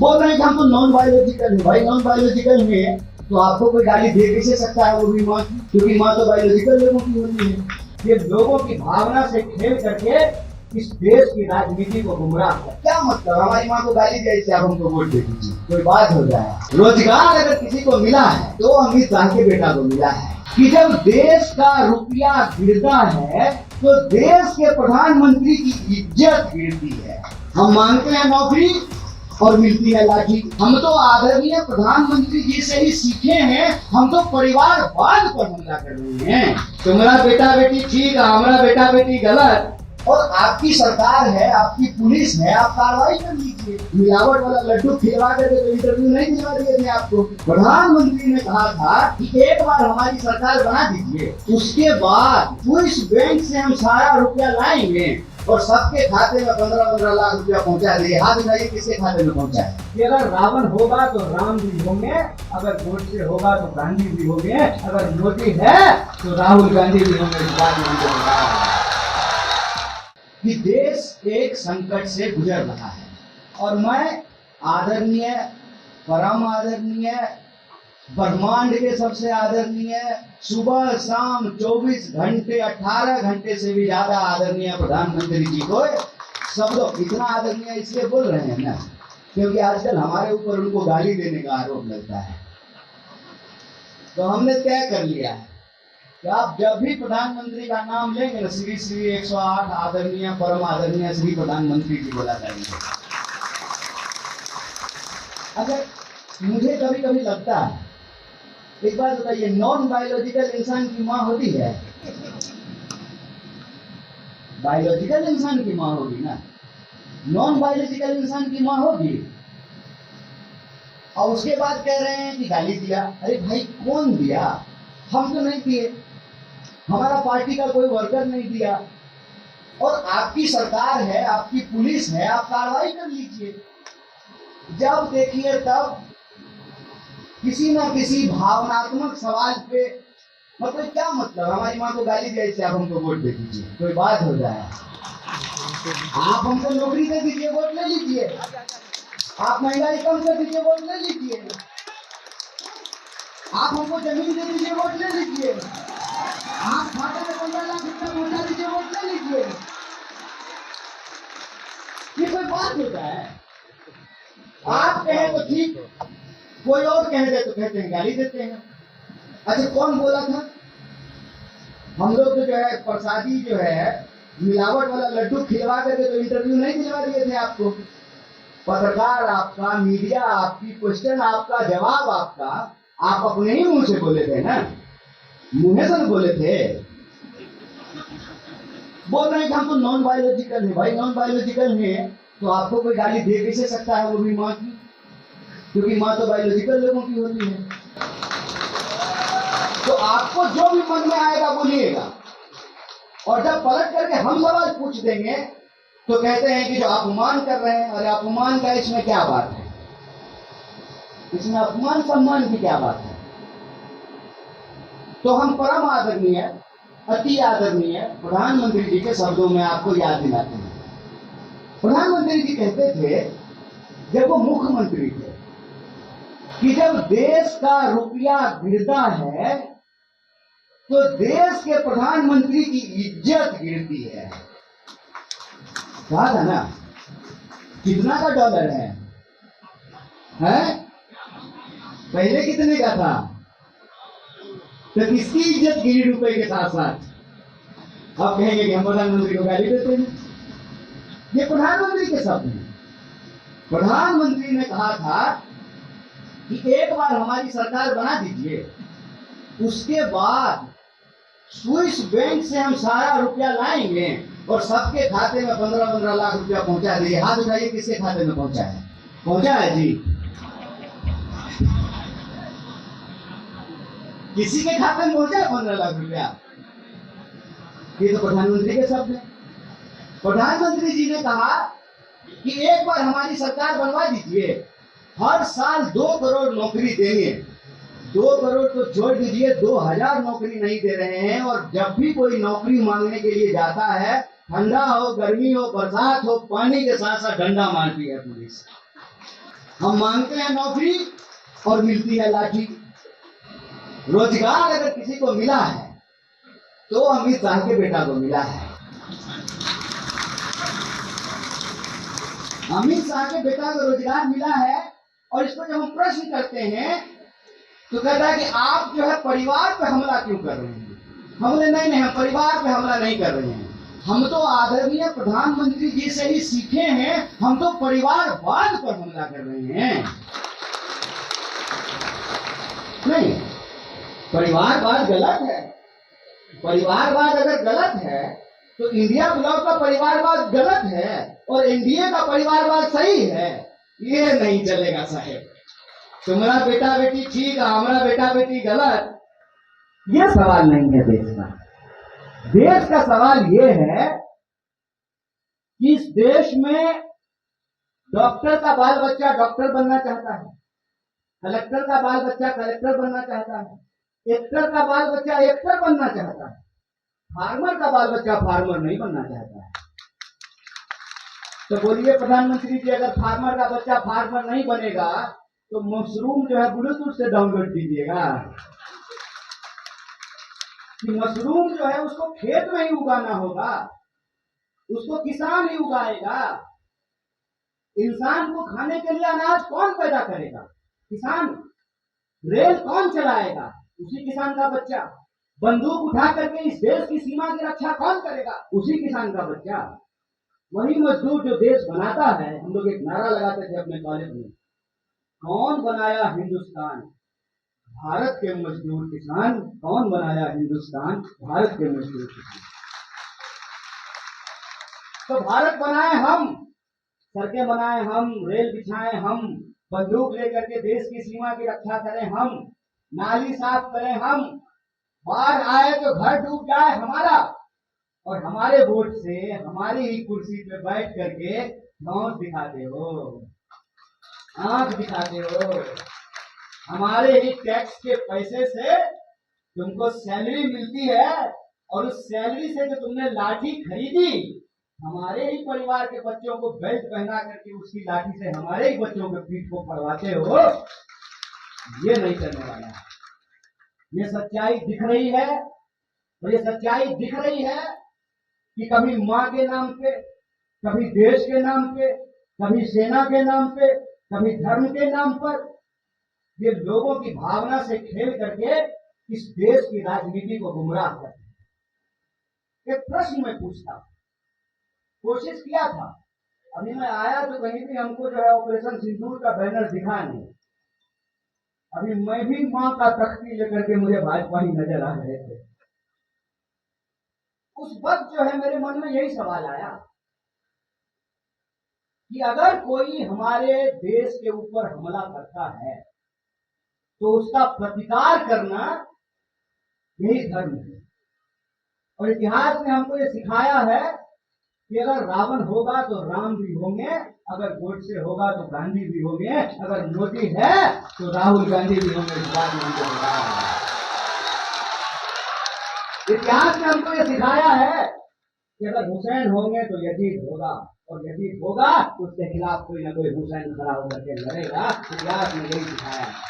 बोल रहे हैं कि हम तो नॉन बायोलॉजिकल है। भाई नॉन बायोलॉजिकल में तो आपको कोई गाली दे कैसे सकता है, वो भी माँ की, क्योंकि माँ तो बायोलॉजिकल लोगों की होती है। ये लोगों की भावना से खेल करके इस देश की राजनीति को गुमराह कर, क्या मतलब हमारी माँ को गाली दे इससे आप हमको वोट दे दीजिए, कोई बात हो जाए। रोजगार अगर किसी को मिला है तो अमित शाह के बेटा को मिला है कि जब देश का रुपया गिरता है तो देश के प्रधानमंत्री की इज्जत गिरती है। हम मांगते हैं नौकरी और मिलती है लाठी। हम तो आदरणीय प्रधानमंत्री जी से ही सीखे हैं, हम तो परिवारवाद पर हमला कर रहे हैं। तुम्हारा बेटा बेटी ठीक है, हमारा बेटा बेटी गलत, और आपकी सरकार है, आपकी पुलिस है, आप कार्रवाई कर लीजिए। मिलावट वाला लड्डू खिलवा करके तो इंटरव्यू नहीं दिलवा दिए थे आपको। प्रधानमंत्री ने कहा था कि एक बार हमारी सरकार बना दीजिए, उसके बाद स्विस बैंक से हम सारा रुपया लाएंगे और सबके खाते में 15-15 लाख रुपया पहुंचा देंगे। हाथ उठाइए किसके खाते में पहुंचा है। कि अगर रावण होगा तो राम भी होंगे, अगर गोडसे होगा तो गांधी भी होंगे, अगर मोदी है तो राहुल गांधी भी होंगे। कि देश एक संकट से गुजर रहा है और मैं आदरणीय, परम आदरणीय, ब्रह्मांड के सबसे आदरणीय, सुबह शाम 24 घंटे 18 घंटे से भी ज्यादा आदरणीय प्रधानमंत्री जी को सब लोग इतना आदरणीय इसलिए बोल रहे हैं ना क्योंकि आजकल हमारे ऊपर उनको गाली देने का आरोप लगता है। तो हमने तय कर लिया है कि आप जब भी प्रधानमंत्री का नाम लेंगे ना, श्री श्री 108 आदरणीय परम आदरणीय श्री प्रधानमंत्री जी बोला जाएंगे। अगर मुझे कभी कभी लगता है, एक बात बताइए, नॉन बायोलॉजिकल इंसान की माँ होती है? बायोलॉजिकल इंसान की माँ होगी ना, नॉन बायोलॉजिकल इंसान की माँ होगी। और उसके बाद कह रहे हैं कि गाली दिया। अरे भाई कौन दिया? हम तो नहीं दिए, हमारा पार्टी का कोई वर्कर नहीं दिया। और आपकी सरकार है, आपकी पुलिस है, आप कार्रवाई कर लीजिए। जब देखिए तब किसी ना किसी भावनात्मक सवाल पे, मतलब क्या मतलब हमारी माँ को गाली दे इससे आप हमको वोट दे दीजिए, कोई बात हो जाए। आप हमको नौकरी दे दीजिए, वोट ले लीजिए। आप महंगाई कम कर दीजिए, वोट ले लीजिए। आप हमको जमीन दे दीजिए, वोट ले लीजिए। आप खाते में 15 लाख रुपया पहुंचा दीजिए, वोट ले लीजिए। ये कोई बात होता है? आप कहे तो ठीक, कोई और कह दे तो कहते हैं गाली देते हैं। अच्छा कौन बोला था? हम लोग तो जो है प्रसादी जो है मिलावट वाला लड्डू खिलवा करके तो इंटरव्यू नहीं दिलवा दिए थे आपको। पत्रकार आपका, मीडिया आपकी, क्वेश्चन आपका, जवाब आपका, आप अपने ही मुंह से बोले थे ना, मुंह से बोले थे। बोल रहे हैं कि हम तो नॉन बायोलॉजिकल है। भाई नॉन बायोलॉजिकल में तो आपको कोई गाली दे कैसे सकता है, वो भी माँ की, क्योंकि माँ तो बायोलॉजिकल लोगों की होती है। तो आपको जो भी मन में आएगा बोलिएगा, और जब पलट करके हम सवाल पूछ देंगे तो कहते हैं कि जो अपमान कर रहे हैं। अरे अपमान का इसमें क्या बात है? इसमें अपमान सम्मान की क्या बात है? तो हम परम आदरणीय, अति आदरणीय प्रधानमंत्री जी के शब्दों में आपको याद दिलाते हैं। प्रधानमंत्री जी कहते थे जब वो मुख्यमंत्री थे कि जब देश का रुपया गिरता है तो देश के प्रधानमंत्री की इज्जत गिरती है। कहा था ना, कितना का डॉलर है? पहले कितने का था? तो किसकी इज्जत गिरी रुपए के साथ साथ? अब कहेंगे कि हम प्रधानमंत्री को गाली देते हैं। ये प्रधानमंत्री के शब्द हैं। प्रधानमंत्री ने कहा था कि एक बार हमारी सरकार बना दीजिए, उसके बाद स्विस बैंक से हम सारा रुपया लाएंगे और सबके खाते में 15-15 लाख रुपया पहुंचा देंगे। हाथ उठाइए किसके खाते में पहुंचा है? पहुंचा है जी? किसी के खाते में पहुंचा है 15 लाख रुपया? ये तो प्रधानमंत्री के शब्द हैं। प्रधानमंत्री जी ने कहा कि एक बार हमारी सरकार बनवा दीजिए, हर साल 2 करोड़ नौकरी देंगे। 2 करोड़ तो छोड़ दीजिए, 2000 नौकरी नहीं दे रहे हैं। और जब भी कोई नौकरी मांगने के लिए जाता है, ठंडा हो, गर्मी हो, बरसात हो, पानी के साथ साथ डंडा मारती है पुलिस। हम मांगते हैं नौकरी और मिलती है लाठी। रोजगार अगर किसी को मिला है तो अमित शाह के बेटा को मिला है। अमित शाह के बेटा को रोजगार मिला है और इस पर जब हम प्रश्न करते हैं तो कहता है कि आप जो है परिवार पे हमला क्यों कर रहे हैं। हमने नहीं, हम परिवार पे हमला नहीं कर रहे हैं। हम तो आदरणीय प्रधानमंत्री जी से ही सीखे हैं, हम तो परिवारवाद पर हमला कर रहे हैं। नहीं, परिवारवाद गलत है। परिवारवाद अगर गलत है तो इंडिया ब्लॉक का परिवारवाद गलत है और एनडीए का परिवारवाद सही है। ये नहीं चलेगा साहेब। तुम्हारा बेटा बेटी ठीक है, हमारा बेटा बेटी गलत। ये सवाल नहीं है देश का। देश का सवाल ये है कि इस देश में डॉक्टर का बाल बच्चा डॉक्टर बनना चाहता है, कलेक्टर का बाल बच्चा कलेक्टर बनना चाहता है, एक्टर का बाल बच्चा एक्टर बनना चाहता है, फार्मर का बाल बच्चा फार्मर नहीं बनना चाहता है। तो बोलिए प्रधानमंत्री जी, अगर फार्मर का बच्चा फार्मर नहीं बनेगा तो मशरूम जो है ब्लूटूथ से डाउनलोड कीजिएगा कि मशरूम जो है उसको खेत में ही उगाना होगा, उसको किसान ही उगाएगा। इंसान को खाने के लिए अनाज कौन पैदा करेगा? किसान। रेल कौन चलाएगा? उसी किसान का बच्चा। बंदूक उठा करके इस देश की सीमा की रक्षा कौन करेगा? उसी किसान का बच्चा। वही मजदूर जो देश बनाता है। हम लोग एक नारा लगाते थे अपने कॉलेज में, कौन बनाया हिंदुस्तान? भारत के मजदूर किसान। कौन बनाया हिंदुस्तान? भारत के मजदूर किसान। तो भारत बनाए हम, सड़कें बनाए हम, रेल बिछाए हम, बंदूक लेकर के देश की सीमा की रक्षा करें हम, नाली साफ करें हम, बाढ़ आए तो घर डूब जाए हमारा, और हमारे वोट से हमारी ही कुर्सी पे बैठ करके नौट दिखाते हो, आंख दिखाते हो। हमारे ही टैक्स के पैसे से तुमको सैलरी मिलती है और उस सैलरी से जो तुमने लाठी खरीदी, हमारे ही परिवार के बच्चों को बेल्ट पहना करके उसकी लाठी से हमारे ही बच्चों के पीठ को पड़वाते हो। ये नहीं करने वाला है। ये सच्चाई दिख रही है और ये सच्चाई दिख रही है कि कभी माँ के नाम पे, कभी देश के नाम पे, कभी सेना के नाम पे, कभी धर्म के नाम पर ये लोगों की भावना से खेल करके इस देश की राजनीति को गुमराह करते हैं। एक प्रश्न मैं पूछता, कोशिश किया था, अभी मैं आया तो कहीं भी हमको जो है ऑपरेशन सिंदूर का बैनर दिखा नहीं। अभी मैं भी मां का तख्ती लेकर के मुझे भाजपा ही नजर आ रहे थे। उस वक्त जो है मेरे मन में यही सवाल आया कि अगर कोई हमारे देश के ऊपर हमला करता है तो उसका प्रतिकार करना यही धर्म है। और इतिहास ने हमको ये सिखाया है कि अगर रावण होगा तो राम भी होंगे, अगर गोडसे होगा तो गांधी भी होंगे, अगर मोदी है तो राहुल गांधी भी होंगे। इस बात में हमको बताया है। इतिहास ने हमको ये सिखाया है कि अगर हुसैन होंगे तो यजीद होगा, और यजीद होगा तो उसके खिलाफ कोई ना कोई हुसैन खड़ा होकर के लड़ेगा। इतिहास ने यही सिखाया है।